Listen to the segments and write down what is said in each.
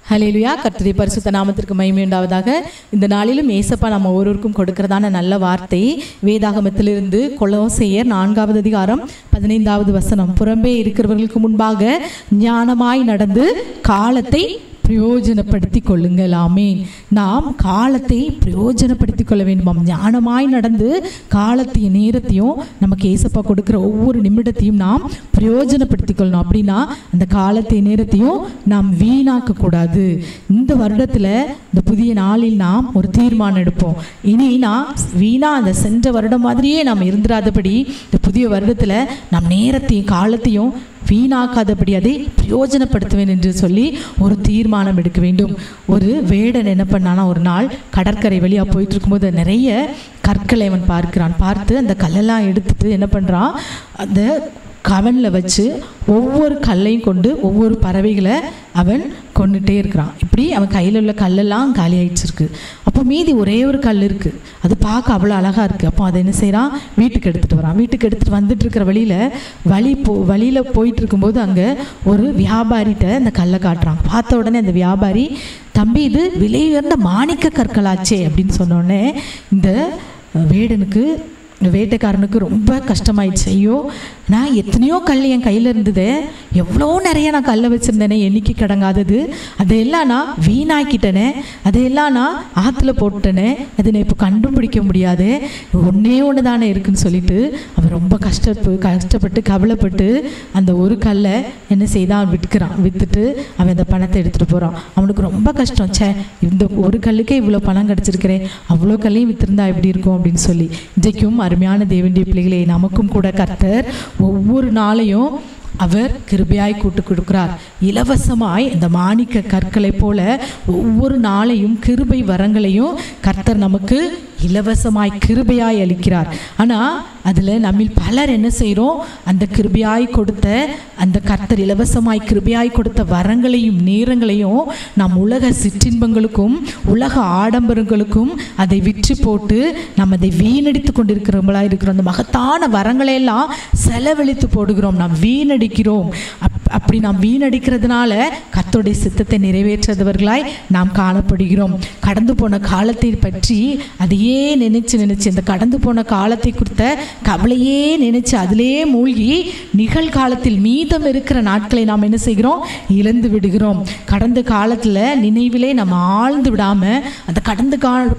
ஹல்லேலூயா. கர்த்தருடைய பரிசுத்த நாமத்திற்கு மகிமை உண்டாவதாக. இந்த நாளிலும் ஏசப்பா நம்ம ஒவ்வொருவருக்கும் கொடுக்கிறதான நல்ல வார்த்தை வேதாகமத்திலிருந்து கொலோசையர் 4வது அதிகாரம் 15வது வசனம். புறம்பே இருக்கிறவர்களுக்கு முன்பாக ஞானமாய் நடந்து காலத்தை பிரயோஜனப்படுத்தி கொள்ளுங்கள். ஆமேன். நாம் காலத்தை பிரயோஜனப்படுத்திக் கொள்ள வேண்டுமாம். ஞானமாய் நடந்து காலத்தையும் நேரத்தையும் நமக்கு ஏசப்பா கொடுக்குற ஒவ்வொரு நிமிடத்தையும் நாம் பிரயோஜனப்படுத்திக் கொள்ளணும். அப்படின்னா அந்த காலத்தையும் நேரத்தையும் நாம் வீணாக்க கூடாது. இந்த வருடத்தில் இந்த புதிய நாளில் நாம் ஒரு தீர்மானம் எடுப்போம். இனி நான் வீணா அந்த சென்ற வருடம் மாதிரியே நாம் இருந்துடாதபடி இந்த புதிய வருடத்தில் நாம் நேரத்தையும் காலத்தையும் வீணாக்காதபடி அதை பிரயோஜனப்படுத்துவேன் என்று சொல்லி ஒரு தீர்மானம் எடுக்க வேண்டும். ஒரு வேடன் என்ன பண்ணானா, ஒரு நாள் கடற்கரை வழியாக போயிட்டு இருக்கும்போது நிறைய கற்களை அவன் பார்த்து அந்த கல்லெல்லாம் எடுத்துட்டு என்ன பண்ணுறான், அந்த கவனில் வச்சு ஒவ்வொரு கல்லையும் கொண்டு ஒவ்வொரு பறவைகளை அவன் கொண்டுகிட்டே இருக்கிறான். இப்படி அவன் கையில் உள்ள கல்லெல்லாம் காலி ஆயிடுச்சிருக்கு. அப்போ மீதி ஒரே ஒரு கல் இருக்குது. அது பார்க்க அவ்வளோ அழகாக இருக்குது. அப்போ அதை என்ன செய்கிறான், வீட்டுக்கு எடுத்துகிட்டு வரான். வீட்டுக்கு எடுத்துகிட்டு வந்துட்டு இருக்கிற வழியில் போயிட்டு இருக்கும்போது அங்கே ஒரு வியாபாரிகிட்ட அந்த கல்லை காட்டுறான். பார்த்த உடனே அந்த வியாபாரி, தம்பி இது விலை உயர்ந்த மாணிக்க கற்களாச்சே அப்படின்னு சொன்னோடனே இந்த வேட்டைக்காரனுக்கு ரொம்ப கஷ்டமாயிடுச்சு. ஐயோ, நான் எத்தனையோ கல் என் கையில் இருந்தது, எவ்வளோ நிறைய நான் கல்லை வச்சுருந்தேனே, எண்ணிக்கை கடங்காதது, அதையெல்லாம் நான் வீணாக்கிட்டேனே, அதையெல்லாம் நான் ஆற்றுல போட்டேனே, அதை நான் இப்போ கண்டுபிடிக்க முடியாது, ஒன்றே ஒன்று தானே இருக்குன்னு சொல்லிட்டு அவன் ரொம்ப கஷ்டப்பட்டு கவலைப்பட்டு அந்த ஒரு கல்லை என்ன செய்தான், அவன் விற்றுட்டு அவன் அந்த பணத்தை எடுத்துகிட்டு போகிறான். அவனுக்கு ரொம்ப கஷ்டம். இந்த ஒரு கல்லுக்கே இவ்வளோ பணம் கிடச்சிருக்கிறேன், அவ்வளோ கல்லையும் விற்றுருந்தா எப்படி இருக்கும் அப்படின்னு சொல்லி. இன்றைக்கும் அருமையான தேவனுடைய பிள்ளைகளே, நமக்கும் கூட கர்த்தர் ஒவ்வொரு நாளையும் அவர் கிருபையாய் கூட்டு கொடுக்கிறார். இலவசமாய் இந்த மாணிக்க கற்களை போல ஒவ்வொரு நாளையும் கிருபை வரங்களையும் கர்த்தர் நமக்கு இலவசமாய் கிருபையாய் அளிக்கிறார். ஆனால் அதில் நம்மில் பலர் என்ன செய்கிறோம், அந்த கிருபையாய் கொடுத்த அந்த கர்த்தர் இலவசமாய் கிருபையாய் கொடுத்த வரங்களையும் நேரங்களையும் நாம் உலக சிற்றின்பங்களுக்கும் உலக ஆடம்பரங்களுக்கும் அதை விற்று போட்டு நம்ம அதை வீணடித்து கொண்டிருக்கிறவங்களாக இருக்கிறோம். அந்த மகத்தான வரங்களையெல்லாம் செலவழித்து போடுகிறோம், நாம் வீணடிக்கிறோம். அப்படி நாம் வீணடிக்கிறதுனால கர்த்தருடைய சித்தத்தை நிறைவேற்றதவர்களாய் நாம் காணப்படுகிறோம். கடந்து போன காலத்தை பற்றி அதையே நினைச்சு இந்த கடந்து போன காலத்தை குறித்த கவலையே நினைச்சு அதிலேயே மூழ்கி நிகழ்காலத்தில் மீதம் இருக்கிற நாட்களை நாம் என்ன செய்கிறோம், இழந்து விடுகிறோம். கடந்த காலத்தில் நினைவிலே நம்ம ஆழ்ந்து விடாம அந்த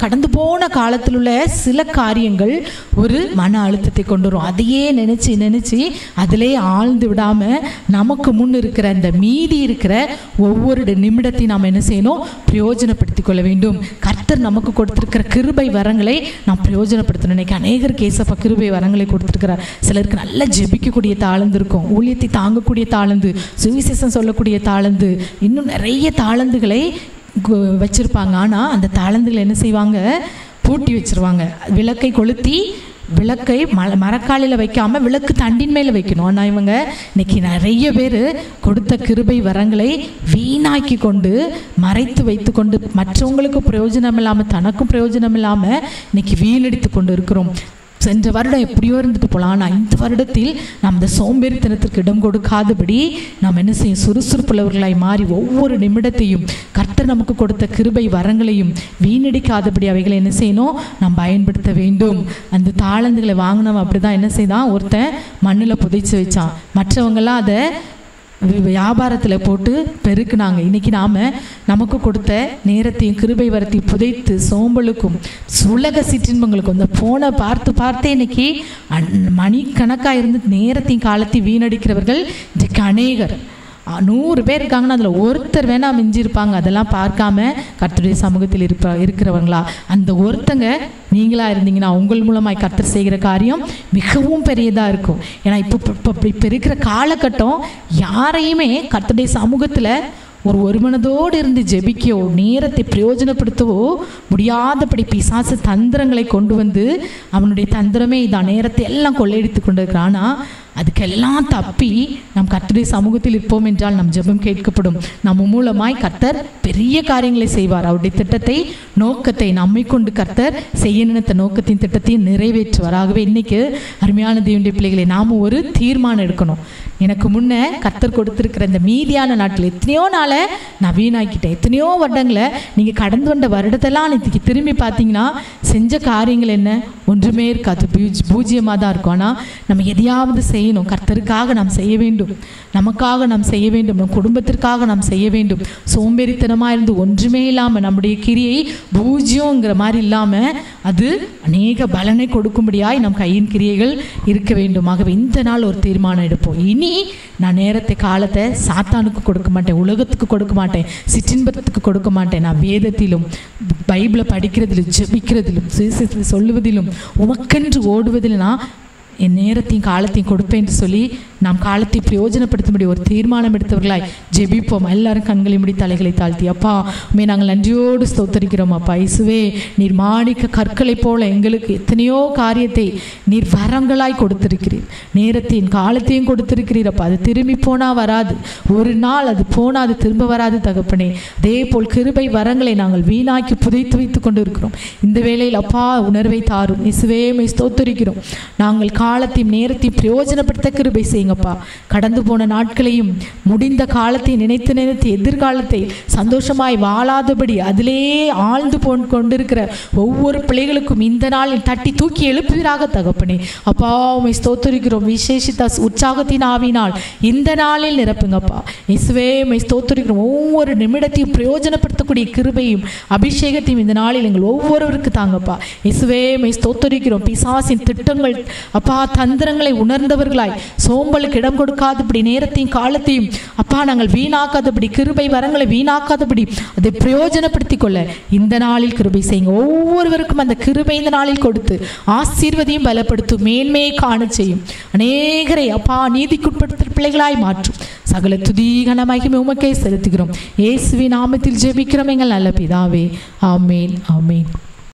கடந்து போன காலத்தில் உள்ள சில காரியங்கள் ஒரு மன அழுத்தத்தை கொண்டு வரும். அதையே நினைச்சு அதிலே ஆழ்ந்து விடாம நமக்கு முன் இருக்கிற இந்த மீதி இருக்கிற ஒவ்வொரு நிமிடத்தையும் நாம் என்ன செய்யணும், பிரயோஜனப்படுத்திக் கொள்ள வேண்டும். கர்த்தர் நமக்கு கொடுத்திருக்கிற கிருபை வரங்களை நாம் பிரயோஜனப்படுத்தணும். இன்னைக்கு அநேகருக்கு ஏசப்பா கிருபை வரங்களை கொடுத்திருக்கிறார். சிலருக்கு நல்ல ஜெபிக்கக்கூடிய தாளந்து இருக்கும், ஊழியத்தை தாங்கக்கூடிய தாளந்து, சுவிசேஷம் சொல்லக்கூடிய தாளந்து, இன்னும் நிறைய தாளந்துகளை வச்சிருப்பாங்க. ஆனால் அந்த தாளந்துகளை என்ன செய்வாங்க, பூட்டி வச்சிருவாங்க. விளக்கை கொளுத்தி விளக்கை மரக்காலில் வைக்காமல் விளக்கு தண்டின் மேலே வைக்கணும். ஆனால் இவங்க இன்னைக்கு நிறைய பேர் கொடுத்த கிருபை வரங்களை வீணாக்கி கொண்டு மறைத்து வைத்து கொண்டு மற்றவங்களுக்கு பிரயோஜனம் இல்லாமல் தனக்கும் பிரயோஜனம் இல்லாமல் இன்னைக்கு வீணடித்து கொண்டு இருக்கிறோம். சென்ற வருடம் எப்படியோ இருந்துட்டு போகலாம், ஆனால் இந்த வருடத்தில் நாம் இந்த சோம்பேறித்தனத்திற்கு இடம் கொடுக்காதபடி நாம் என்ன செய்யும், சுறுசுறுப்புள்ளவர்களாய் மாறி ஒவ்வொரு நிமிடத்தையும் கர்த்தர் நமக்கு கொடுத்த கிருபை வரங்களையும் வீணடிக்காதபடி அவைகளை என்ன செய்யணும், நாம் பயன்படுத்த வேண்டும். அந்த தாளந்துகளை வாங்கினவன் அப்படி தான் என்ன செய்தான், ஒருத்தன் மண்ணில் புதைச்சி வச்சான், மற்றவங்களாம் அதை வியாபாரத்தில் போட்டு பெருக்குனாங்க. இன்றைக்கி நமக்கு கொடுத்த நேரத்தையும் கிருபை வரத்தையும் புதைத்து சோம்பலுக்கும் உலக சிற்றின்பங்களுக்கும் இந்த போனை பார்த்தே இன்னைக்கு மணிக்கணக்காக இருந்து நேரத்தையும் காலத்தையும் வீணடிக்கிறவர்கள் இன்றைக்கு அநேகர். 100 பேர் இருக்காங்கன்னா அதில் ஒருத்தர் வேணா மிஞ்சிருப்பாங்க. அதெல்லாம் பார்க்காம கர்த்தருடைய சமூகத்தில் இருக்கிறவங்களா, அந்த ஒருத்தங்க நீங்களாக இருந்தீங்கன்னா உங்கள் மூலமாய் கர்த்தர் செய்கிற காரியம் மிகவும் பெரியதாக இருக்கும். ஏன்னா இப்போ இருக்கிற காலகட்டம் யாரையுமே கர்த்தருடைய சமூகத்தில் ஒரு மனதோடு இருந்து ஜெபிக்கவோ நேரத்தை பிரயோஜனப்படுத்தவோ முடியாதபடி பிசாசு தந்திரங்களை கொண்டு வந்து, அவனுடைய தந்திரமே இதான், நேரத்தை எல்லாம் கொள்ளையடித்து கொண்டு இருக்கிறான். ஆனால் அதுக்கெல்லாம் தப்பி நம் கர்த்தருடைய சமூகத்தில் இருப்போம் என்றால் நம் ஜெபம் கேட்கப்படும். நம்ம மூலமாய் கர்த்தர் பெரிய காரியங்களை செய்வார். அவருடைய திட்டத்தை, நோக்கத்தை நம்மை கொண்டு கர்த்தர் செய்ய நினைத்த நோக்கத்தின் திட்டத்தையும் நிறைவேற்றுவார். ஆகவே இன்னைக்கு அருமையான தேவனுடைய பிள்ளைகளை நாம் ஒரு தீர்மானம் எடுக்கணும். எனக்கு முன்ன கர்த்தர் கொடுத்துருக்கிற இந்த மீதியான நாட்கள் எத்தனையோ நாளை நான் வீணாக்கிட்டேன். எத்தனையோ வருடங்களை நீங்கள் கடந்து வந்த வருடத்தெல்லாம் இன்னைக்கு திரும்பி பார்த்தீங்கன்னா செஞ்ச காரியங்கள் என்ன? ஒன்றுமே இருக்காது, பூஜ்ஜியமாக தான் இருக்கும். ஆனால் நம்ம எதையாவது செய்யணும். கர்த்தருக்காக நாம் செய்ய வேண்டும், நமக்காக நாம் செய்ய வேண்டும், நம் குடும்பத்திற்காக நாம் செய்ய வேண்டும். சோம்பேறித்தனமாக இருந்து ஒன்றுமே இல்லாமல் நம்முடைய கிரியை பூஜ்யங்கிற மாதிரி இல்லாமல் அது அநேக பலனை கொடுக்கும்படியாய் நம் கையின் கிரியைகள் இருக்க வேண்டும். ஆகவே இந்த நாள் ஒரு தீர்மானம் எடுப்போம். இனி நான் நேரத்தை, காலத்தை சாத்தானுக்கு கொடுக்க மாட்டேன், உலகத்துக்கு கொடுக்க மாட்டேன், சிற்றின்பத்துக்கு கொடுக்க மாட்டேன். நான் வேதத்திலும், பைபிளை படிக்கிறதிலும், ஜெபிக்கிறதிலும், சுவிசேஷத்தில் சொல்லுவதிலும், உமக்கென்று ஓடுவதில் நான் என் நேரத்தையும் காலத்தையும் கொடுப்பேன் என்று சொல்லி நாம் காலத்தை பிரயோஜனப்படுத்தும்படி ஒரு தீர்மானம் எடுத்தவர்களாய் ஜெபிப்போம். எல்லாரும் கண்களை மூடி தலைகளை தாழ்த்தி, அப்பா உம்மை நாங்கள் நன்றியோடு ஸ்தோத்தரிக்கிறோம். அப்பா இயேசுவே, நீர் மாணிக்க கற்களை போல எங்களுக்கு எத்தனையோ காரியத்தை நீர் வரங்களாய் கொடுத்திருக்கிறீர். நேரத்தையும் காலத்தையும் கொடுத்திருக்கிறீர். அப்பா அது திரும்பி போனால் வராது, ஒரு நாள் அது போனால் அது திரும்ப வராது தகப்பனே. அதே போல் கிருபை வரங்களை நாங்கள் வீணாக்கி புதைத்து வைத்து கொண்டு இருக்கிறோம். இந்த வேளையில் அப்பா உணர்வை தாரும். இயேசுவே உம்மை ஸ்தோத்தரிக்கிறோம். நாங்கள் காலத்தையும் நேரத்தையும் பிரயோஜனப்படுத்த கிருபை செய்யுங்கப்பா. கடந்து போன நாட்களையும் முடிந்த காலத்தை நினைத்து எதிர்காலத்தை சந்தோஷமாய் வாழாதபடி அதிலே ஆழ்ந்து கொண்டிருக்கிற ஒவ்வொரு பிள்ளைகளுக்கும் இந்த நாளில் தட்டி தூக்கி எழுப்புவீராக தகப்பனே. அப்பா உம்மை ஸ்தோத்தரிக்கிறோம். விசேஷித்த உற்சாகத்தின் ஆவினால் இந்த நாளில் நிரப்புங்கப்பா. இயேசுவே உம்மை ஸ்தோத்தரிக்கிறோம். ஒவ்வொரு நிமிடத்தையும் பிரயோஜனப்படுத்தக்கூடிய கிருபையும் அபிஷேகத்தையும் இந்த நாளில் எங்கள் ஒவ்வொருவருக்கு தாங்கப்பா. இயேசுவே உம்மை ஸ்தோத்தரிக்கிறோம். பிசாசின் திட்டங்கள் அப்பா தந்திரங்களை உணர்ந்தவர்களாய் சோம்பலுக்கு இடம் கொடுக்காதபடி, நேரத்தையும் காலத்தையும் அப்பா நாங்கள் வீணாக்காதபடி, கிருபை வரங்களை வீணாக்காதபடி அதை பிரயோஜனப்படுத்திக் கொள்ள இந்த நாளில் கிருபை செய்யுங்க. ஒவ்வொருவருக்கும் அந்த கிருபை இந்த நாளில் கொடுத்து ஆசீர்வதியும் பலப்படுத்தும், மேன்மையை காண செய்யும். அநேகரை அப்பா நீதிக்குட்படுத்த பிள்ளைகளாய் மாற்றும். சகல துதி கன மகிமை உமக்கே செலுத்துகிறோம். இயேசுவின் நாமத்தில் ஜெபிக்கிறோம் எங்கள் நல்ல பிதாவே. ஆமேன், ஆமேன்.